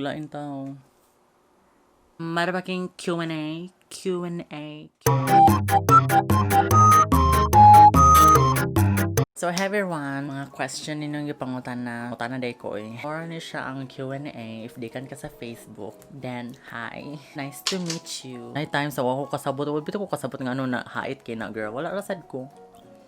Lain tao. Marabaking Q&A. Q&A. So, hey everyone, mga question ninyong ipangutan na day ko eh. Or ni siya ang Q&A. If di kan ka sa Facebook, then hi. Nice to meet you. Night time sa ako kasabot. Bito ko kasabot nga ano na hait kay na girl. Wala rasad ko.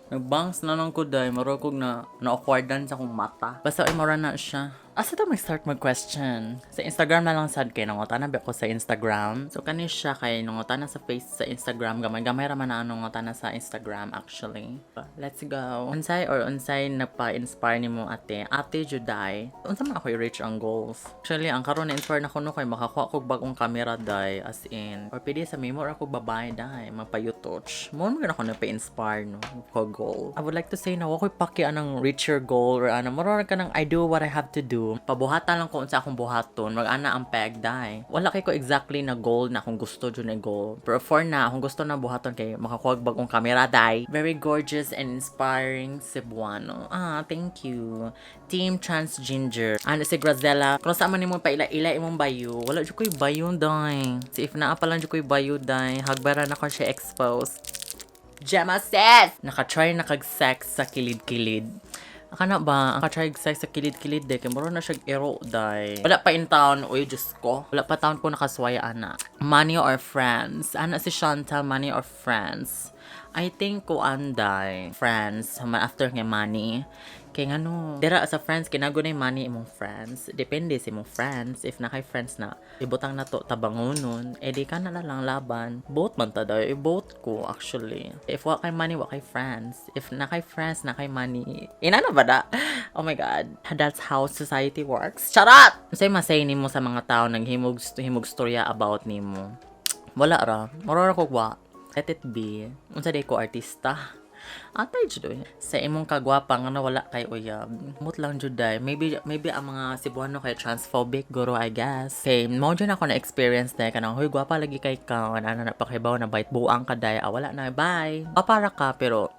Nagbangs na lang ko dahil marukog na na-awkwardan sa akong mata. Basta ay mara na siya. Asa ta mag-start mag-question? Sa Instagram na lang sad kay nangutan na ko sa Instagram. So kani siya kay nangutan na sa face sa Instagram. Gamay-gamay raman na nangutan na sa Instagram actually. Let's go. Unsay nagpa-inspire nimo ate? Ate Juday. Unsa man ako i-reach ang goals? Actually, ang karon na-inspire na ko no kay makakuha ko bagong camera day as in. Or pwede sa memo ako babae day magpa-YouTube. Mo man ako na-inspire no ko goal. I would like to say na wa ko'y paki anang reach your goal or ano moro ka nang I do what I have to do. Pabuhatan lang ko unsa akong buhaton. Mag-ana ang peg day. Wala kay ko exactly na goal na akong gusto jud na goal. Pero for na akong gusto na buhaton kay makakuha bagong camera day. Very gorgeous and inspiring Cebuano. Thank you. Team Transginger. Ano si Grazella. Kung saan man nimo paila-ila imong bayo. Wala jud ko'y bayo day. Si if naa pa lang jud ko'y bayo day. Hagbara na ko siya expose. Gemma says! Nakatry na kag-sex sa kilid-kilid. Akana ba, ang katry sex sa kilid-kilid de, kay moro na siya ero day. Wala pa in town, uy, Diyos ko. Wala pa town ko nakaswaya, ana. Money or friends? Ana si Chantal, money or friends? I think ko anday, friends, after nga money. Kaya nga no, dira sa friends, kinagunay money imong friends. Depende sa imong friends. If na kay friends na, ibutang na to tabangonon, di ka na lang laban. Both man ta daw, both ko actually. If wa kay money, wa kay friends. If na kay friends, na kay money. Ina na ba da? Oh my God. That's how society works. Charot! Say masay nimo sa mga tao naghimog storya about nimo. Wala ra. Marora ko wa. Let it be. Unsa day ko artista. Atay jud sa imong kagwapa nga wala kay uyab. Mut lang jud day. Maybe ang mga Cebuano kay transphobic guro I guess. Kay mo jud ako na experience day kanang hoy gwapa lagi kay ka ana na pakibaw na bite buang ka day. Wala na bye. Para ka pero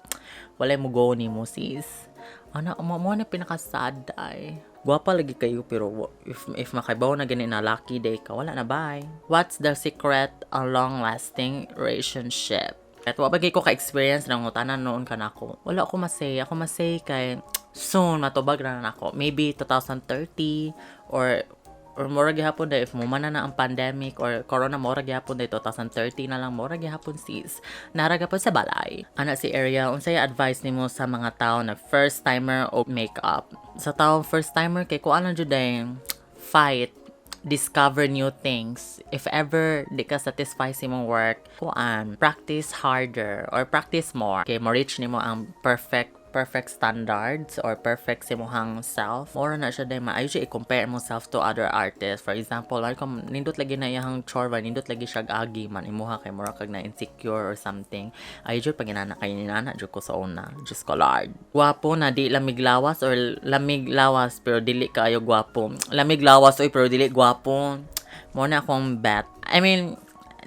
wala mo go ni mo sis. Ana mo na pinaka-sad day. Gwapa lagi kayo pero if makaibaw na gani na lucky day ka wala na bye. What's the secret a long-lasting relationship? At wabagay ko ka-experience ng utanan noon ka na ako. Wala ako masay. Ako masay kay soon matubag na ako. Maybe 2030 or mura gihapon dahil if mumana na ang pandemic or corona mura gihapon dahil 2030 na lang mura gihapon sis. Naraga po sa balay. Ana si Area, unsay advice nimo sa mga tao na first timer o makeup? Sa tao first timer kay kuan lang jud fight discover new things. If ever di ka satisfied sa imong work, kuan, practice harder or practice more. Kay mo reach nimo ang perfect standards or perfect sa imong self. Or na siya day maayo siya i-compare mo self to other artists. For example, like nindot lagi na iyang chorba, nindot lagi siya agi man imuha kay mura kag na insecure or something. Ay jud pag inana kay ninana jud ko sa una. Just ko Lord. Gwapo na di lamig lawas or lamig lawas pero dili kaayo gwapo. Lamig lawas oy pero dili gwapo. Mo na akong bet. I mean,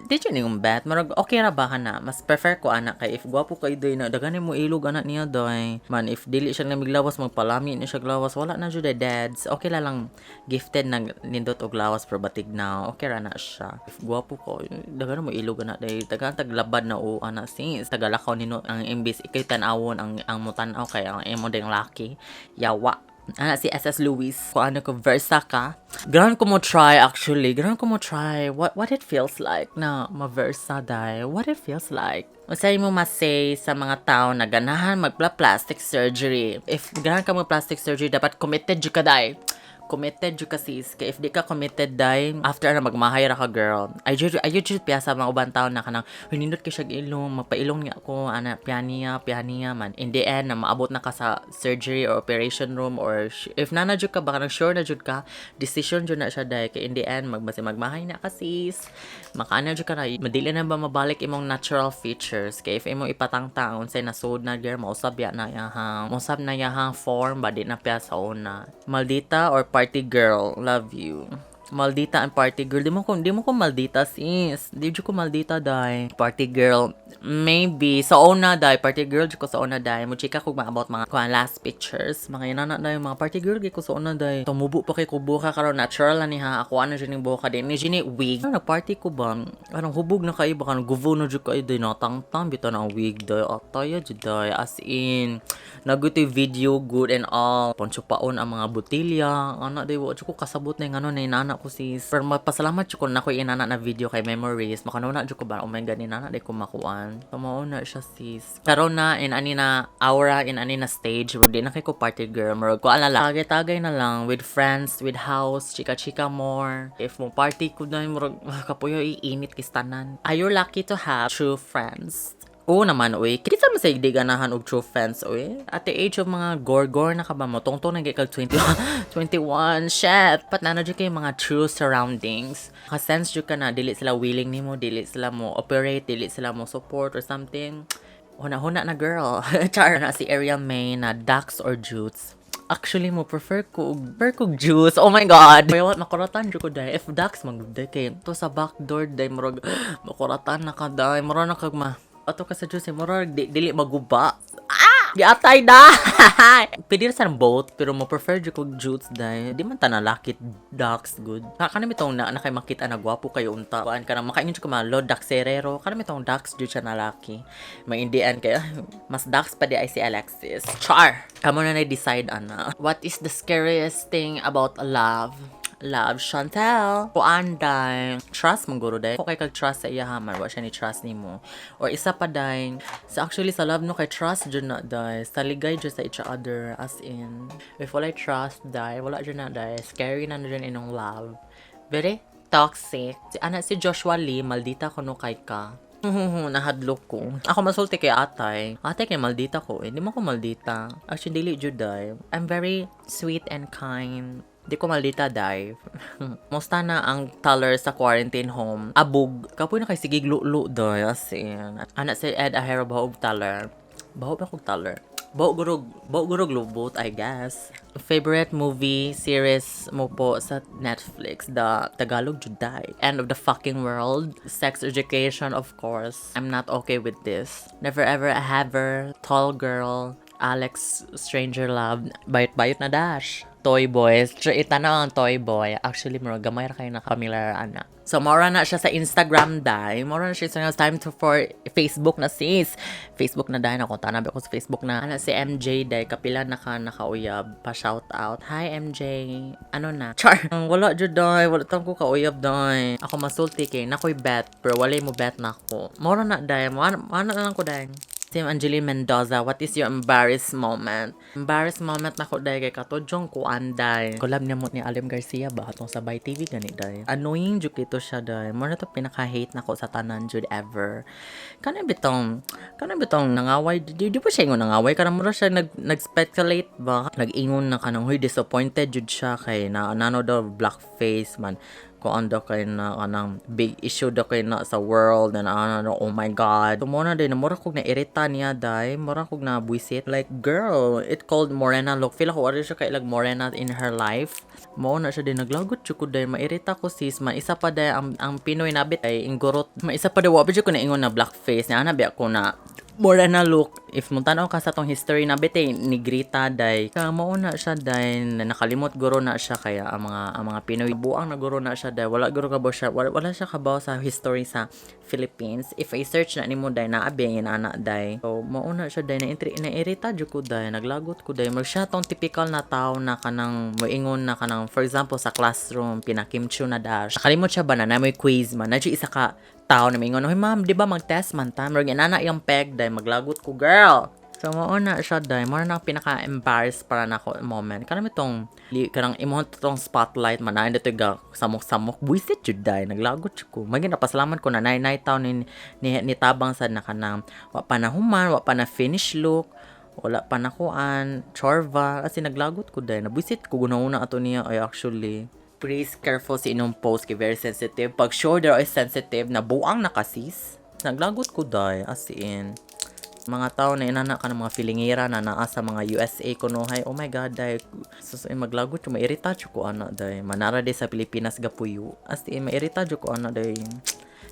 did you yung bet? Marag, okay ra ba ka na? Mas prefer ko anak kay if gwapo kay doy na dagani mo ilog anak niya doy. Man if dili siya namiglawas magpalami ni siya glawas wala na jud dads. Okay la lang gifted na nindot og lawas pero batig na. Okay ra na siya. If gwapo ko dagani mo ilog anak day dagan taglabad na o anak sis tagalakaw nino ang imbis ikay tan-awon ang mutan-aw kay ang emo ding laki. Yawa. Si SS Luis. Kung ano ko, Versa ka. Ganoon ko mo try actually. Ganoon ko mo try what it feels like na ma-Versa dahil. What it feels like. Masay mo masay sa mga tao na ganahan magpa-plastic surgery. If ganahan ka mag-plastic surgery, dapat committed jud ka dahil. Committed jud ka sis. Kaya if di ka committed dahil, after na magmahay ra ka girl. Ayun jud piyasa mga ubang tao na kanang, hinindot ka siya ilong, magpailong niya ako, ana, pianiya man. In the end, na maabot na ka sa surgery or operation room or if na jud ka, baka nang sure na jud ka, decision jud na siya dahil. Kaya in the end, magmahay na ka sis. Makaana jud ka na, madili na ba mabalik imong natural features. Kaya if imong ipatangtang, unsay nasud na girl, mausab na yahang form, ba di na piya sa una. Maldita or party girl, love you. Maldita and party girl. Di mo ko maldita sis. Di ko maldita dai. Party girl. Maybe. Sa una dai. Party girl ko sa una dai. Mo chika ko about mga last pictures. Mga inana dai. Mga party girl ko sa una dai. Tumubo pa kay ko buka karon natural na ni ha. Ako ano dyan yung buka din. Ni Gini wig. Ano party ko ba? Anong hubog na kayo. Baka guvo na dyan kayo dai. Natang-tang. Bito na ang wig dai. Ataya dyan dai. As in. Nagutoy video good and all. Poncho paon ang mga butilya. Ano dai. Wala ko kasabot na yung ano na inana ko sis. Pero mapasalamat ko na ko inana na video kay memories. Makanuna dyan ko ba. Oh my god. Inana dai ko makuan. Pamauna siya sis. Pero na in ani na aura in ani na stage. Hindi na kay ko party girl. Marag ko alala. Tagay-tagay na lang with friends, with house, chika-chika more. If mo party ko na marag kapuyo iinit kistanan. Are you lucky to have true friends? Oo naman, uy. Kita mo sa hindi ganahan og true friends, uy. At the age of mga gore-gore na ka ba mo, tungtong nagay kag 21, shit. Pat na dyan kayo mga true surroundings. Ka-sense dyan ka na, dili sila willing nimo, dili sila mo operate, dili sila mo support or something. Huna-huna na girl. Char na si Area May na Dax or Jutes. Actually, mo prefer ko juice. Oh my god. Kaya what, makuratan dyan ko dahil. If Dax, magduday kayo. To sa backdoor dahil, marag, makuratan na ka dahil. Marag na kag ato ka sa juice, marag, dili maguba. Giatay na! Pwede na sa both, pero mo prefer dyan ko juice dahil. Di man ta nalakit Dax good. Kanami itong na kay makita na gwapo kayo unta. Paan ka na makaingin dyan ko mga Lord Daxerero. Kanami itong Dax dyan siya nalaki. May indian kaya. Mas Dax pa di ay si Alexis. Char! Kamo na na-decide ana. What is the scariest thing about love? Love, Chantel. Kuanday. Trust mong guro day. Kung kay kag-trust sa iya haman, wa siya ni trust ni mo. Or isa pa day. Actually, sa love no kay trust dyan na day. Sa ligay dyan sa each other. As in, if wala trust day, wala dyan na day. Scary na dyan inong love. Very toxic. Si Joshua Lee, maldita ko no kay ka. Nahadlok ko. Ako masulti kay atay. Atay kay maldita ko. Hindi mo ko maldita. Actually, dili juday. I'm very sweet and kind. Di ko maldita dive. Musta na ang taller sa quarantine home? Abog. Kapoy na kay sigig lulo doy. As in. Anak si Ed Ahero bahog taller. Bahog ba kong taller? Bahog gurog lubot, I guess. Favorite movie series mo po sa Netflix? The Tagalog Juday. End of the fucking world. Sex education, of course. I'm not okay with this. Never ever a haver. Tall girl. Alex Stranger Love. Bayot-bayot na dash. Toy Boys. Itanaw ang Toy Boy. Actually, gamay ra kayo na familiar ana. So, mora na siya sa Instagram dai. Mora na siya sa time for Facebook na sis. Facebook na dai na kung tanabi ako sa Facebook na. Ana si MJ dai. Kapila nakauyab. Pa-shout out. Hi MJ. Ano na? Char! Wala dyan dai. Wala tang ko kauyab dai. Ako masulti kay. Nakoy bet. Pero wala mo bet na ako. Mora na dai. Ano na lang ko dai. Team Angeline Mendoza, what is your embarrassed moment? Embarrassed moment na ko dahil kay katodjong ko anday. Collab niya mo ni Alim Garcia ba? Atong sabay TV gani dahil. Annoying juk ito siya dahil. Muna to pinaka-hate na ko sa tanan jud ever. Kana bitong nangaway. Di pa siya ingon nangaway. Kana mura siya nag-speculate ba? Nag-ingon na kanang huy disappointed jud siya kay na nano daw blackface man. Kung ano kayo na kanang big issue daw kayo na sa world na oh my god. So, muna din, mura kong na-irita niya day, mura kong na-buisit. Like, girl, it called Morena look. Feel ako, siya kailag Morena in her life. Muna siya din, naglagot siya ko day, mairita ko sis, isa pa day, ang Pinoy nabit ay ingurot. Isa pa day, wabit siya ko na ingon na blackface. Niya, nabi ako na Morena look. If mo tanaw ka sa tong history na bete ni Grita day. Kaya mauna siya day nakalimot guro na siya kaya ang mga Pinoy buang na guro na siya day. Wala guro ka ba siya. Wala siya kabaw sa history sa Philippines. If I search na nimo day naabi ang ana day. So mauna siya day na irita jud ko day. Naglagot ko day. Mag siya tong typical na tao na kanang moingon na kanang for example sa classroom pinakimchu na dash. Nakalimot siya ba na may quiz man. Nadyo isa ka tao na mingon, "Hoy ma'am, di ba mag-test man ta?" Murag inana yung peg day maglagot ko, girl. So mauna siya day, mo na pinaka-embarrassed para nako moment. Kanang itong kanang imong tong spotlight man na dito ga samok-samok buisit jud day naglagot ko. Magin napasalamat ko na nay taon ni tabang sad na kanang wa pa na human, wa pa na finish look. Wala pa na kuan, chorva kasi naglagot ko day. Nabuisit ko guna-una ato niya ay actually. Please careful sa inyong post kay very sensitive. Pag shoulder is sensitive na buang nakasis. Naglagot ko day as in. Mga tao na inana ka ng mga filingira na naa sa mga USA kunuhay. Oh my god, day. Maglagot yung mairita jud ko ana day. Manara day sa Pilipinas gapuyo. As in mairita jud ko ana day.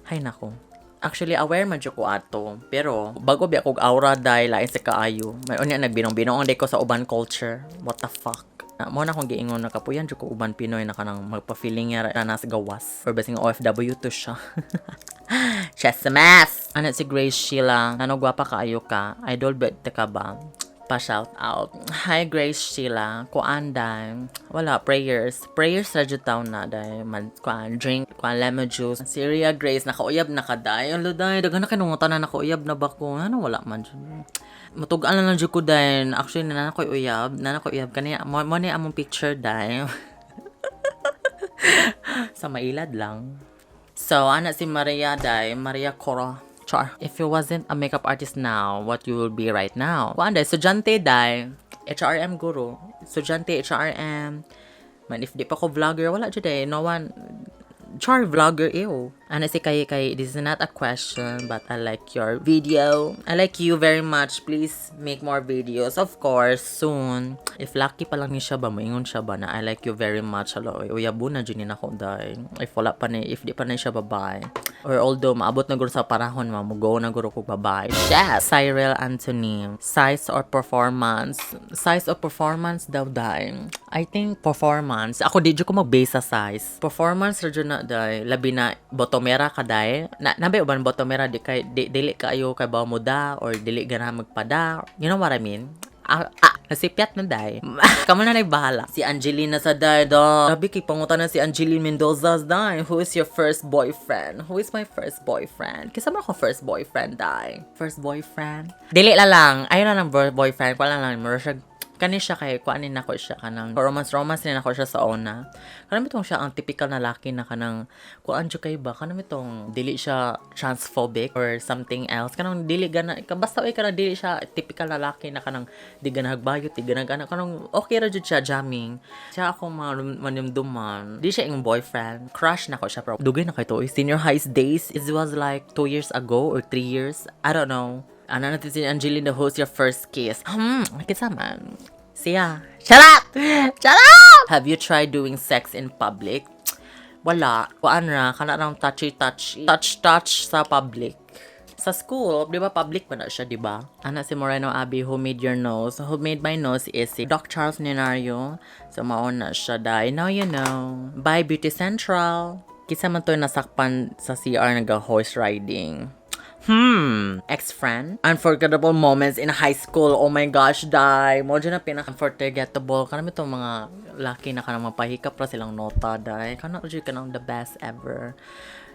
Hay nako. Actually, aware man jud ko ato. Pero, bago biya kog aura day, lain sa kaayo. May unya nagbinong-binong day ko sa uban culture. What the fuck? Mo na akong giingon na kapuyan jud ko uban Pinoy na kanang magpa-feeling nga na nas gawas. Or basing OFW to siya. Chesmas! Ano si Grace Sheila? Ano gwapa kaayo ka? Idol ba ka ba? Pa-shout out. Hi Grace Sheila. Kuan day. Wala, prayers. Prayers ra jud taon na day. Kuan drink, kuan lemon juice. Syria Grace, nakauyab na ka day. Ano day, dagan na kinungutan na nakauyab na ba ko? Ano wala man jud. Matugan lang jud ko day. Actually, nana ko uyab. Kaniya, mo ni among picture day. Sa mailad lang. So, ana si Maria day. Maria Cora. Char. If you wasn't a makeup artist now, what you will be right now? Kuan day, estudyante day. HRM guru. Estudyante HRM. Man, if di pa ko vlogger, wala jud day. No one. Char vlogger, ew. Ano si kay, this is not a question, but I like your video. I like you very much. Please make more videos. Of course, soon. If lucky pa lang ni siya ba, moingon siya ba na I like you very much. Hello, uyabu na dyan ako dahil. If wala pa ni, if di pa na siya babae. Or although, maabot na guro sa parahon, mamugo na guro ko babae. Yes! Cyril Anthony. Size or performance? Size or performance daw dahil. I think performance. Ako di ko mag-base sa size. Performance, radyo na dahil. Labi na, botomera ka dahil. Nabi uban botomera, dili kayo kay ba muda or dili gana magpada. You know what I mean? Nasipyat na day. Kamu na bahala. Si Angelina sa day do. Sabi kay pangutan na si Angelina Mendoza's day. Who is your first boyfriend? Who is my first boyfriend? Kisa mo ako first boyfriend day. First boyfriend? Dili la lang. Ayun na lang boyfriend. Wala lang. Kani siya kay kuanin nako siya kanang romance ni nako siya sa ona. Kanang mitong siya ang typical na laki na kanang kuan jud kay ba kanang mitong dili siya transphobic or something else. Kanang dili gana basta ay kanang dili siya typical na laki na kanang di gana hagbayot, di gana kanang okay ra jud siya jamming. Siya ako manumduman. Di siya ing boyfriend. Crush nako siya pero dugay na kay to. Senior high days, it was like 2 years ago or 3 years. I don't know. Ano natin si Angelina, who's your first kiss? Kisa man. Siya. Shut up! Shut up! Have you tried doing sex in public? Wala. Kuan ra, kana rang touchy-touchy. Touch sa public. Sa school, di ba public ba na siya, di ba? Ana si Moreno Abby, who made your nose? Who made my nose is si Doc Charles Ninario. So, maon na siya dahil. Now you know. Bye, Beauty Central. Kisa man to nasakpan sa CR nag-horse riding. Ex-friend? Unforgettable moments in high school. Oh my gosh, dai. Mo dyan na pinaka-unforgettable. Kanami itong mga laki na kanang mapahikap ra silang nota, dai. Kanang dyan ka ng the best ever.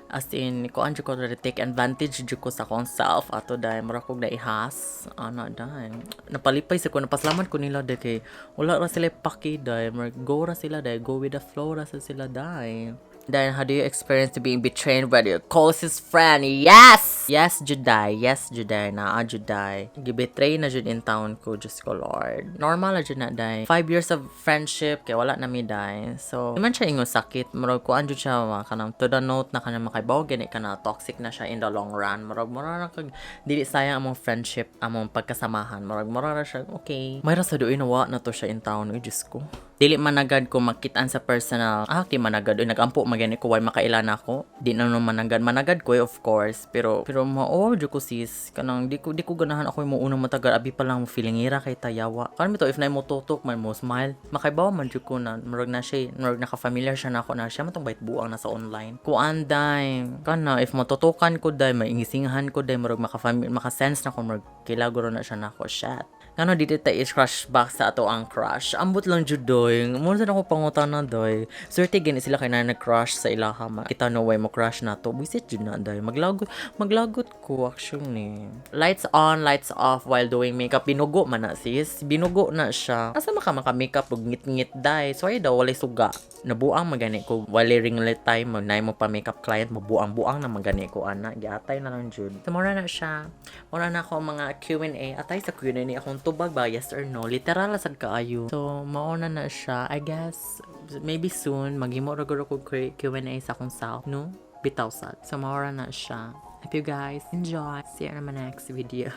As in, ko anjo ko rin take advantage dyan ko sa akong self. Ato, dai. Mara kong naihas. Ano, dai. Napalipay sa ko. Napaslaman ko nila, dai. Kay wala ra sila paki, dai. Go ra sila, dai. Go with the flow ra sila, dai. Then, how do you experience to being betrayed by your closest friend? Yes! Yes, Juday. Yes, Juday. Naa, Juday. Gibetray na jud in town ko. Diyos ko, Lord. Normal na jud na, day. 5 years of friendship, kaya wala na mi, day. So, naman siya ingon sakit. Marag ko, anjo siya, kanang to the note na kanang makaibaw, ganit ka na, toxic na siya in the long run. Marag na kag, dili sayang among friendship, among pagkasamahan. Marag na siya, okay. Mayra sa doon, nawa na to siya in town. Uy, Diyos ko. Dili managad ko makitaan sa personal. Di managad. Uy, nagampo magani ko, why makailan ako. Di na managad. Managad ko, of course. Pero dyo ko sis. Kanang, di ko ganahan ako yung unang matagal. Abi pa lang mo feelingira kay tayawa. Kanang ito, if na mo tutok, man mo smile. Makaibaw man dyo ko na. Marag na siya. Marag naka-familiar siya na ako na siya. Matong bait buang na sa online. Kuan, day. Kana, if matutukan ko, day, maingisingahan ko, day, marag maka-sense na ko, marag kilaguro na siya na ako. Shit. Kano dito tayo is-crush back sa ato ang crush. Ambot lang jud doy. Muna sa ako pangutan na doy. Swerte gani sila kay na nag-crush sa ilaha ma. Kita no way mo crush na to. Bisit jud na doy. Maglagot ko actually. Lights on, lights off while doing makeup. Binugo man na sis. Binugo na siya. Asa maka-makeup ug ngit-ngit day. So ay daw walay suga. Nabuang magani ko. Wali ringlet time. Magnay mo pa makeup client. Mabuang-buang na magani ko ana. Giatay na lang jud. So mura na siya. Mura na ako mga Q&A. Atay sa Q&A akong tubag ba, yes or no, literal la sad kaayo. So mauna na siya, I guess maybe soon maghimo ra guro ko Q&A sa akong self, no, bitaw sad. So maura na siya. Hope you guys enjoy. See you in my next video.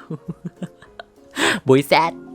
Boy set!